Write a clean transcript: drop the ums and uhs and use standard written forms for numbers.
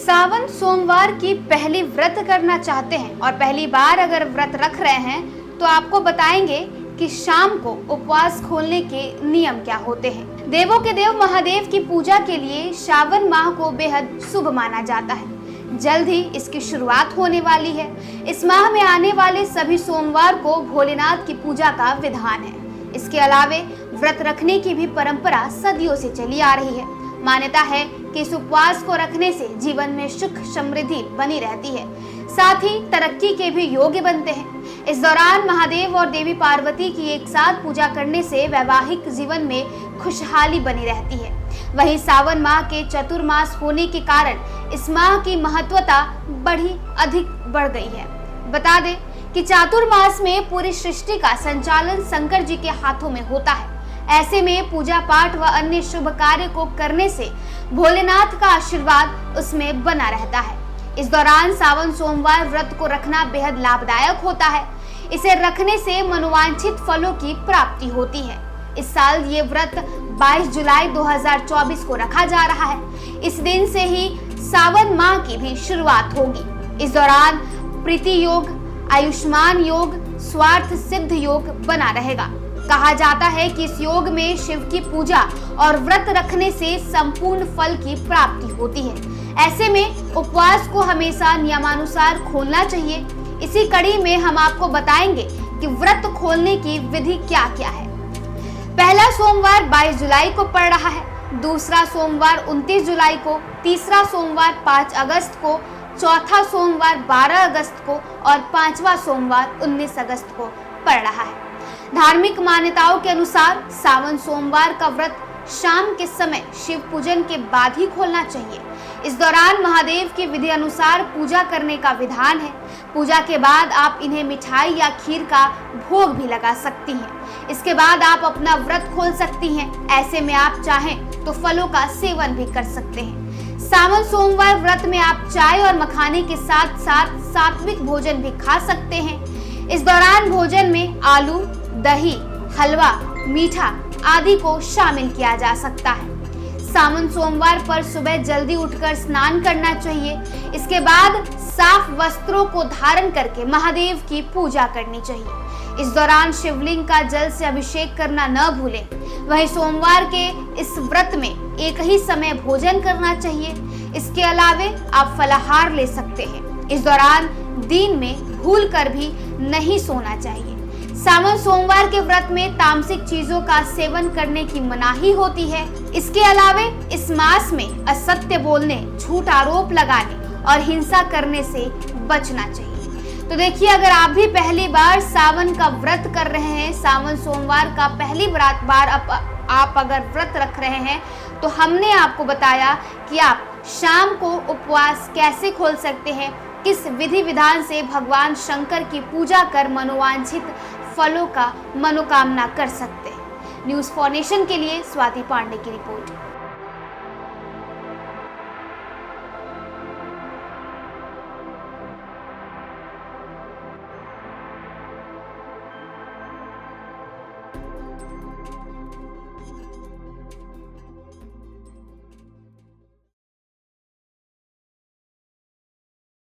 सावन सोमवार की पहली व्रत करना चाहते हैं और पहली बार अगर व्रत रख रहे हैं तो आपको बताएंगे कि शाम को उपवास खोलने के नियम क्या होते हैं। देवों के देव महादेव की पूजा के लिए श्रावण माह को बेहद शुभ माना जाता है। जल्द ही इसकी शुरुआत होने वाली है। इस माह में आने वाले सभी सोमवार को भोलेनाथ की पूजा का विधान है। इसके अलावे व्रत रखने की भी परंपरा सदियों से चली आ रही है। मान्यता है कि इस उपवास को रखने से जीवन में सुख समृद्धि बनी रहती है, साथ ही तरक्की के भी योग्य बनते हैं। इस दौरान महादेव और देवी पार्वती की एक साथ पूजा करने से वैवाहिक जीवन में खुशहाली बनी रहती है। वहीं सावन माह के चतुर्मास होने के कारण इस माह की महत्वता अधिक बढ़ गई है। बता दें कि चातुर्मास में पूरी सृष्टि का संचालन शंकर जी के हाथों में होता है। ऐसे में पूजा पाठ व अन्य शुभ कार्य को करने से भोलेनाथ का आशीर्वाद उसमें बना रहता है। इस दौरान सावन सोमवार व्रत को रखना बेहद लाभदायक होता है। इसे रखने से मनोवांछित फलों की प्राप्ति होती है। इस साल ये व्रत 22 जुलाई 2024 को रखा जा रहा है। इस दिन से ही सावन माह की भी शुरुआत होगी। इस दौरान प्रीति योग, आयुष्मान योग, स्वार्थ सिद्ध योग बना रहेगा। कहा जाता है कि इस योग में शिव की पूजा और व्रत रखने से संपूर्ण फल की प्राप्ति होती है। ऐसे में उपवास को हमेशा नियमानुसार खोलना चाहिए। इसी कड़ी में हम आपको बताएंगे कि व्रत खोलने की विधि क्या क्या है। पहला सोमवार 22 जुलाई को पड़ रहा है, दूसरा सोमवार 29 जुलाई को, तीसरा सोमवार 5 अगस्त को, चौथा सोमवार 12 अगस्त को और पांचवा सोमवार 19 अगस्त को पड़ रहा है। धार्मिक मान्यताओं के अनुसार सावन सोमवार का व्रत शाम के समय शिव पूजन के बाद ही खोलना चाहिए। इस दौरान महादेव की विधि अनुसार पूजा करने का विधान है। पूजा के बाद आप इन्हें मिठाई या खीर का भोग भी लगा सकती हैं। इसके बाद आप अपना व्रत खोल सकती हैं। ऐसे में आप चाहें तो फलों का सेवन भी कर सकते हैं। सावन सोमवार व्रत में आप चाय और मखाने के साथ साथ सात्विक भोजन भी खा सकते हैं। इस दौरान भोजन में आलू, दही, हलवा, मीठा आदि को शामिल किया जा सकता है। सावन सोमवार पर सुबह जल्दी उठकर स्नान करना चाहिए। इसके बाद साफ वस्त्रों को धारण करके महादेव की पूजा करनी चाहिए। इस दौरान शिवलिंग का जल से अभिषेक करना न भूलें। वहीं सोमवार के इस व्रत में एक ही समय भोजन करना चाहिए। इसके अलावे आप फलाहार ले सकते हैं। इस दौरान दिन में भूल कर भी नहीं सोना चाहिए। सावन सोमवार के व्रत में तामसिक चीजों का सेवन करने की मनाही होती है। इसके अलावे इस मास में असत्य बोलने, झूठ आरोप लगाने और हिंसा करने से बचना चाहिए। तो देखिए, अगर आप भी पहली बार सावन का व्रत कर रहे हैं, सावन सोमवार का पहली बार आप अगर व्रत रख रहे हैं, तो हमने आपको बताया कि आप शाम को उपवास कैसे खोल सकते हैं, किस विधि विधान से भगवान शंकर की पूजा कर मनोवांछित फलों का मनोकामना कर सकते हैं। न्यूज़ फॉर नेशन के लिए स्वाति पांडे की रिपोर्ट।